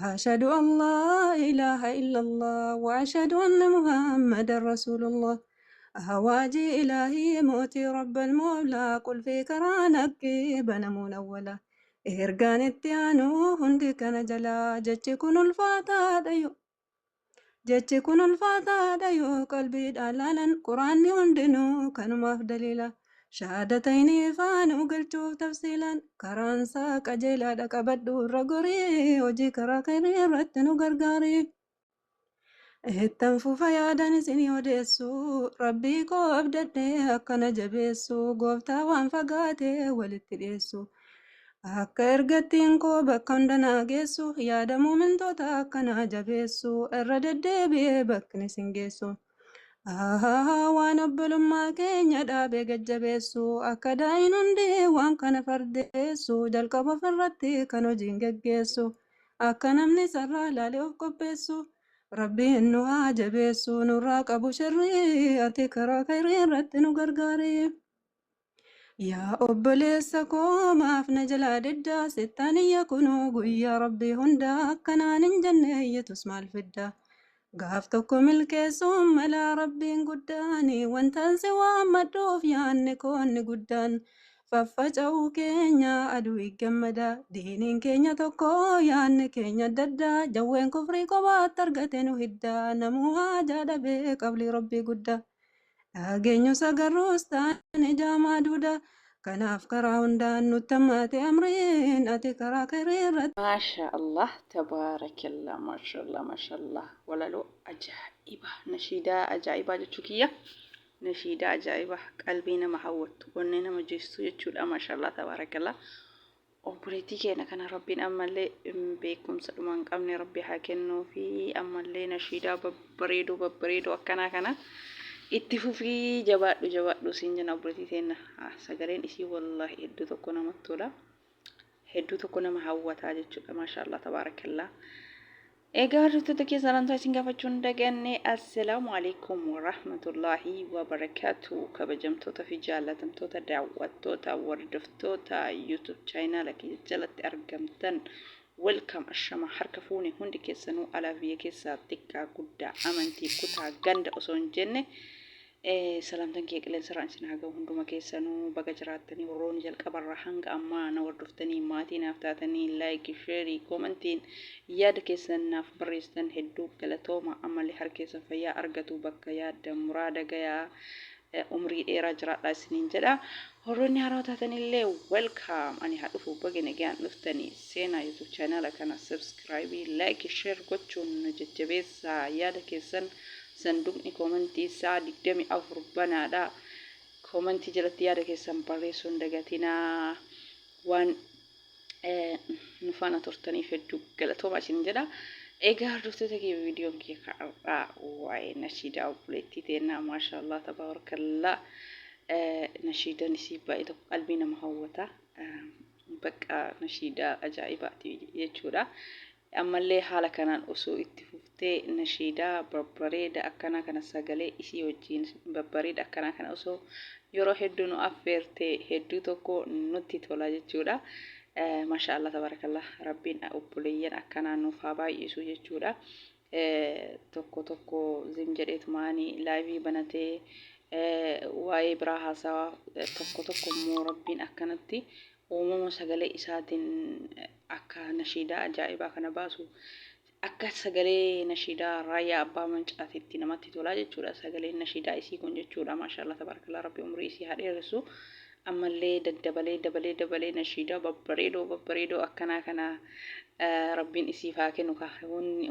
أشهد أن لا إله إلا الله وأشهد أن محمد رسول الله هواجي إلهي موتي رب المولى قل في كرانك بنا منولا إرقان التيانو هندي كان جلا جتش كن الفاتحة ديو جتش كن الفاتحة ديو قلبي دالالا قرآني هندنو كانوا مفدليلا شهادتين فانو قلتو تفصيلا كرانسا كجيلا دكبدو الرقري وجي كراكيري رتنو غرغاري Ehettan fufa yaadan isinii odeessuu rabbii koo abdadhee akkana jabeessuu gooftaa waan fagaatee walitti dhiyeessu akka ergattiin koo bakka hunda naa geessu yaada muumintoota akkanaa jabeessu irra deddeebi'ee bakkini isin geessu. Waan obbolummaa keenya dhaabee gajjabeessu akka daa'iin hundi waan kana fardeessu jalqaba ofirratti kan hojiin geggeessu akka namni sarara ilaalee of qopheessu. Rabbiin nu haa jabeessu nurraa qabu sharrii ati karaa khayrii irratti nu gargaari. Yaa obboleessa koo maaf na jalaa diddaa sittaan iyya kunuu guyyaa rabbii hundaa akkanaan hin jenne iyyatus maal fidda. Gaaf tokko milkeessuun malaa rabbiin guddaan wantaan si waammadhuuf yaanni koonni guddaan. Faffaca'uu keenya aduu gammada diiniin keenya tokko yaanni keenya adda addaa jawween kufrii kophaatti argate nu hiddaa namuu haajaa dhabee qabli rabbii guddaa. Dhageenyu sagarruus taane jaamaa duudaa kanaaf karaa hundaan nutti hammaate amriin ati karaa khayrii irratti. ما شاء الله تبارك الله ما شاء الله ما شاء الله ولا لو أجائبة نشيدة أجائبة جتشوكية نشيدة أجائبة قلبينا محوت وننا مجلسو يجود ما شاء الله تبارك الله وبريتي كينا كان ربنا أما اللي بيكم سلمان قمني ربي حاكنو في أما اللي نشيدة ببريدو أكنا كنا اتفو في جواد سنجنا بريتي تينا سجرين إسي والله إدو تكونا مطولة hedduu tokko nama hawwataa jechuudha maashaallah tabaarakallaa. Egaa hordoftoota keessa salantaa isin gaafachuu hin daganne assalaamu alaikum warahmatullaahi wabarakaatu kabajamtoota fi jaallatamtoota daawwattoota hordoftoota yuutub chaayinaala jalatti argamtan welkam ashama harka fuuni hundi keessanuu alaa biyya keessaa xiqqaa guddaa amantii kutaa ganda osoo hin jenne salamtan kee qilleensarraan isin haa ga'u hunduma keessanuu baga jiraattanii warroonni jalqabarraa hanga ammaa na hordoftanii maatii naaf taatanii laayikii sheerii koomentiin yaada keessan naaf barreessitan hedduu galatooma ammallee harka keessan fayyaa argatu bakka yaadda muraada gayaa umrii dheeraa jiraadhaa isiniin jedha warroonni haaraa taatanillee welkaam ani haa dhufu baga nagaan dhuftanii seenaa yuutuub chaanaala kana sabskraayibii laayikii sheer gochuun jajjabeessaa yaada keessan sanduuqni koomentii isaa 24 banaadha. Koomentii jalatti yaada keessan barreessuu hin dagatinaa waan nu faana turtaniif hedduu galatooma isin jedha. Egaa hordoftoota kee viidiyoon kee kaa'aa waa'ee nashiidaa obboleettii teennaa maashaallah tabaarakallaa nashiidaan isii baay'ee tokko qalbii nama hawwata. Bakka nashiidaa ajaa'ibaati jechuudha. Ammallee haala kanaan osoo itti fuftee nashiidaa babbareeda akkana kana sagalee isii wajjin babbareeda akkana kana osoo yeroo hedduu nu affeertee hedduu tokko nutti tola jechuudha. Maashaallah tabarakallah rabbiin obboleeyyan akkanaa nuuf haa baay'isu jechuudha. Tokko zim jedheetumaanii laayivii banatee waa'ee biraa haasaa tokko immoo rabbiin akkanatti uumama sagalee isaatiin akka nashiidaa ajaa'ibaa kana baasu akka sagalee nashiidaa raayyaa abbaa mancaatitti namatti tolaa jechuudha. Sagalee nashiidaa isii kun jechuudha maashaallah tabarakallah rabbi umrii isii haa dheeressu. Ammallee dabalee nashiidaa babbareedoo akkanaa kana rabbiin isiif haa kennu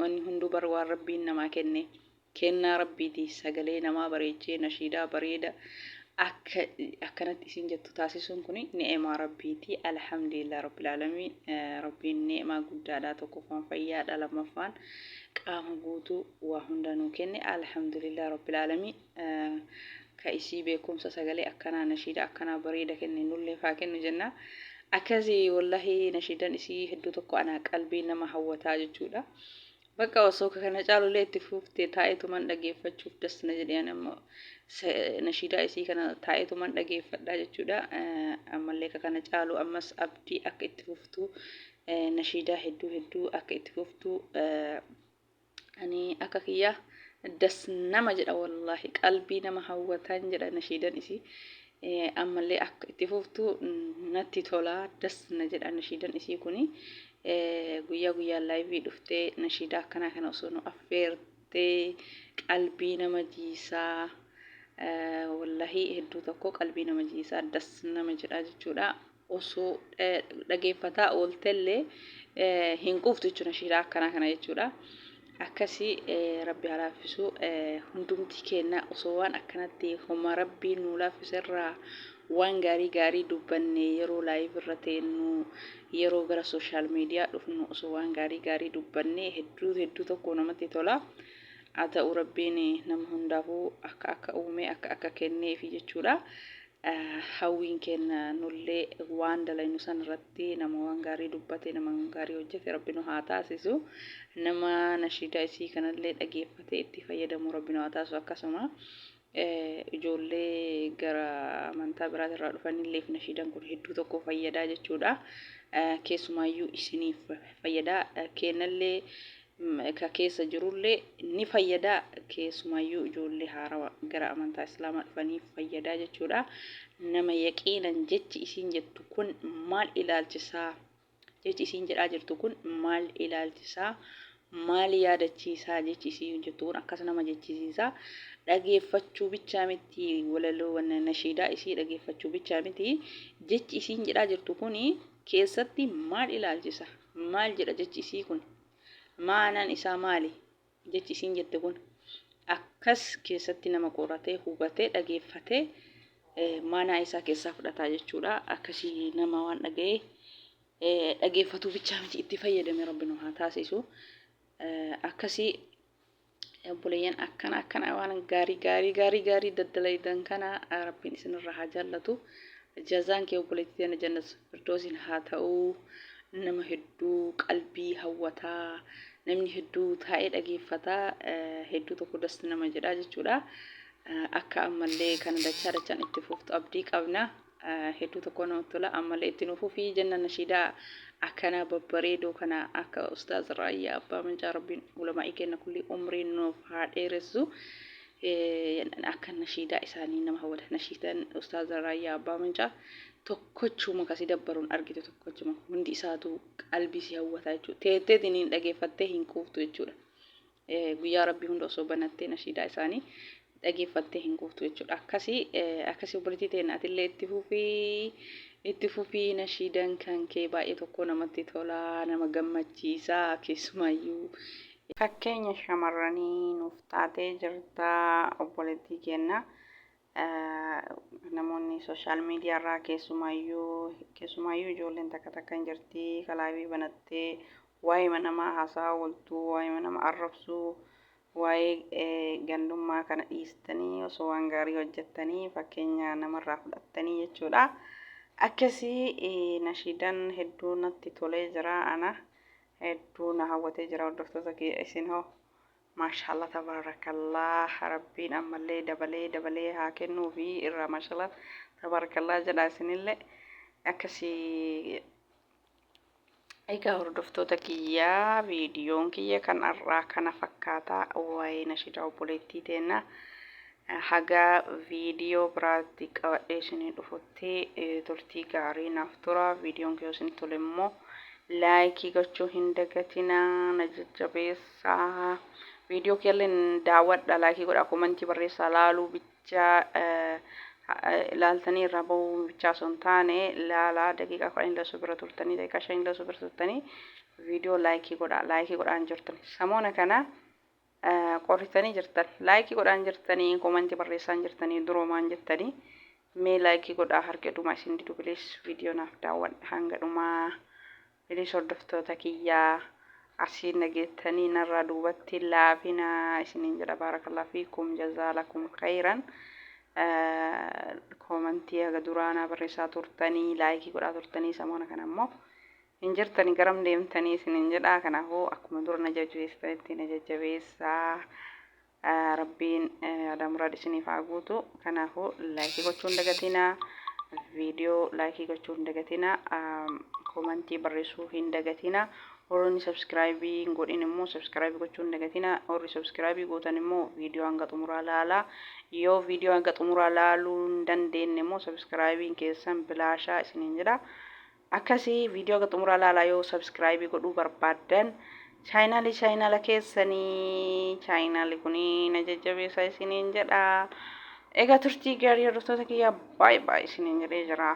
wanni hunduu bar waan rabbiin namaa kenne kennaa rabbiiti sagalee namaa bareechee nashiidaa bareeda akkanatti isin jettu taasisuun kun ni'emaa rabbiiti alhamdulillah rabbil alamin rabbiin ni'emaa guddaadha tokkoffaan fayyaadha lammaffaan qaama guutuu waa hunda nuu kenne alhamdulillah rabbil alamin ka isii beekumsa sagalee akkanaa nashiida akkanaa bareeda kenne nullee faa kennu jenna akkasii wallahi nashiidan isii hedduu tokko ana qalbii nama hawwataa jechuudha. Bakka osoo kana caalulee itti fuuftee taa'eetuman dhageeffachuuf dasna jedheen ammoo nashiidaa isii kana taa'eetuman dhageeffadhaa jechuudha. Ammallee kana caalu ammas abdii akka itti fuftu nashiidaa hedduu akka itti fuftu ani akka kiyya das nama jedha wallahi qalbii nama hawwatan jedha nashiidan isii ammallee akka itti fuftu natti tola das na jedha nashiidan isii kuni guyyaa laayivii dhuftee nashiidaa akkanaa kana osoo nu affeertee qalbii nama jiisaa wallahi hedduu tokko qalbii nama jiisaa das nama jedha jechuudha osoo dhageeffataa ooltellee hin quuftu jechuudha nashiidaa akkanaa kana jechuudha. Akkasi rabbi haa laaffisu hundumti keenya osoo waan akkanatti homa rabbiin nu laaffisirraa waan gaarii dubbanne yeroo laayif irra teennu yeroo gara sooshaal miidiyaa dhufnu osoo waan gaarii dubbanne hedduu tokko namatti tola. Haa ta'u rabbiin nama hundaafuu akka uume akka kenneefi jechuudha. Hawwiin keenya nullee waan dalaynu san irratti nama waan gaarii dubbate nama gaarii hojjete rabbi nu haa taasisu nama nashiidaa isii kanallee dhageeffatee itti fayyadamu rabbi nu haa taasisu akkasuma ijoollee gara amantaa biraatirraa dhufanillee nashiidaan kun hedduu tokko fayyadaa jechuudha. Keessumaayyuu isiniif fayyadaa kennallee ka keessa jirullee ni fayyadaa keessumaayyuu ijoollee haarawaa gara amantaa islaamaa dhufaniif fayyadaa jechuudha. Nama yaqiinan jechi isiin jettu kun maal ilaalchisaa jechi isiin jedhaa jirtu kun maal ilaalchisaa maal yaadachiisaa jechi isiin jettu kun akkas nama jechisiisaa dhageeffachuu bichaa miti walaloo nashiidaa isii dhageeffachuu bichaa miti jechi isiin jedhaa jirtu kun keessatti maal ilaalchisa maal jedha jechi isii kun maanaan isaa maali jechi isiin jette kun akkas keessatti nama qoratee hubatee dhageeffatee maanaa isaa keessaa fudhataa jechuudha. Akkasii nama waan dhaga'ee dhageeffatuu bichaa miti itti fayyadame rabbi nu haa taasisu. Akkasii obboleeyyan akkana waan gaarii daddalaydan kana rabbiin isinirraa haa jaallatu. Jazaan kee obboleettii teenya jannat firdoosiin haa ta'u. Nama hedduu qalbii hawwataa namni hedduu taa'ee dhageeffataa hedduu tokko dasti nama jedha jechuudha. Akka ammallee kana dachaan itti fuftu abdii qabna. Hedduu tokko namatti tola ammallee itti nufuu fi janna nashiidaa akkana babbareedoo kana akka ustaaz Raayyaa Abbaa Mancaa rabbiin ulamaa kenna kulli umriin nuuf haa dheeressu. Akka nashiidaa isaanii nama hawwata nashiidan ustaaz Raayyaa Abbaa Mancaa tokkochuma kasi dabbaruun argite tokkochuma hundi isaatu qalbii si hawwata jechuudha. Teettee diniin dhageeffattee hin quuftu jechuudha. Guyyaa rabbii hunda osoo banattee nashiidaa isaanii dhageeffattee hin quuftu jechuudha. Akkasii obboleettii teenyaatillee itti fufii nashiidaan kan kee baay'ee tokko namatti tola nama gammachiisaa keessumaayyuu. Fakkeenya shamarranii nuuf taatee jirta obboleettii keenya. Namoonni sooshaal miidiyaa irraa keessumaayyuu ijoolleen takka hin jirti kalaabii banattee waa'ee namaa haasaa ooltuu waa'ee nama arrabsuu waa'ee gandummaa kana dhiistanii osoo waan gaarii hojjettanii fakkeenya namarraa fudhattanii jechuudha. Akkasii nashiidaan hedduu natti tolee jira ana hedduu na hawwatee jira hordoftoota isin hoo maashaallah tabarakallah rabbiin ammallee dabalee haa kennuu fi irraa maashaallah tabarakallah jedha isinillee akkasii. Egaa hordoftoota kiyyaa viidiyoon kiyya kan irraa kana fakkaataa waa'ee nashiidaa obboleettii teenya haga viidiyoo biraatti qabadhee isinii dhufutti turtii gaarii naaf tura. Viidiyoon kiyya isin tole immoo laayikii gochuu hin dagatinaa na jajjabeessaa. Viidiyoo kiyyaleen daawwadha laayikii godhaa komentii barreessaa laaluu bichaa ilaaltanii irraa bahuu bichaa osoo hin taane ilaalaa daqiiqaa 10 bira turtanii daqiiqaa 5 bira turtanii viidiyoo laayikii godhaan jirtan samoona kana qorritanii jirtan laayikii godhaan jirtanii komentii barreessaan jirtanii duroomaan jettanii mee laayikii godhaa harka dhumaa isin didu bilis viidiyoo naaf daawwadha hanga dhumaa bilis hordoftoota kiyyaa asiin nageettanii narraa duubatti laafina isiniin jedha baarakallah fiikum jazaalakum khayran. Komentii aga duraanaa barreessaa turtanii laayikii godhaa turtanii samoona kana immoo hin jirtanii garam deemtanii isiniin jedha. Kanaafuu akkuma dura na jajjabeessitanitti na jajjabeessaa rabbiin adaamuraad isiniif haa guutu. Kanaafuu laayikii gochuu hin dagatinaa Viidiyoo laayikii gochuu hin dagatina. Komantii barreessuu hin dagatina. Warroonni subscribe godhin immoo subscribe gochuu hin dagatina. Warri subscribe gootan immoo viidiyoo hanga xumuraa ilaalaa. Yoo viidiyoo hanga xumuraa ilaaluu hin dandeenye immoo subscribe keessan bilaashaa isiniin jedha. Akkasii viidiyoo hanga xumuraa ilaalaa yoo subscribe godhuu barbaaddan chaayinaala keessanii chaayinaali kuni na jajjabeessaa isiniin jedha. Egaa turtii gaarii hordoftoota kiyyaa baay'ee isiniin jedhee jira.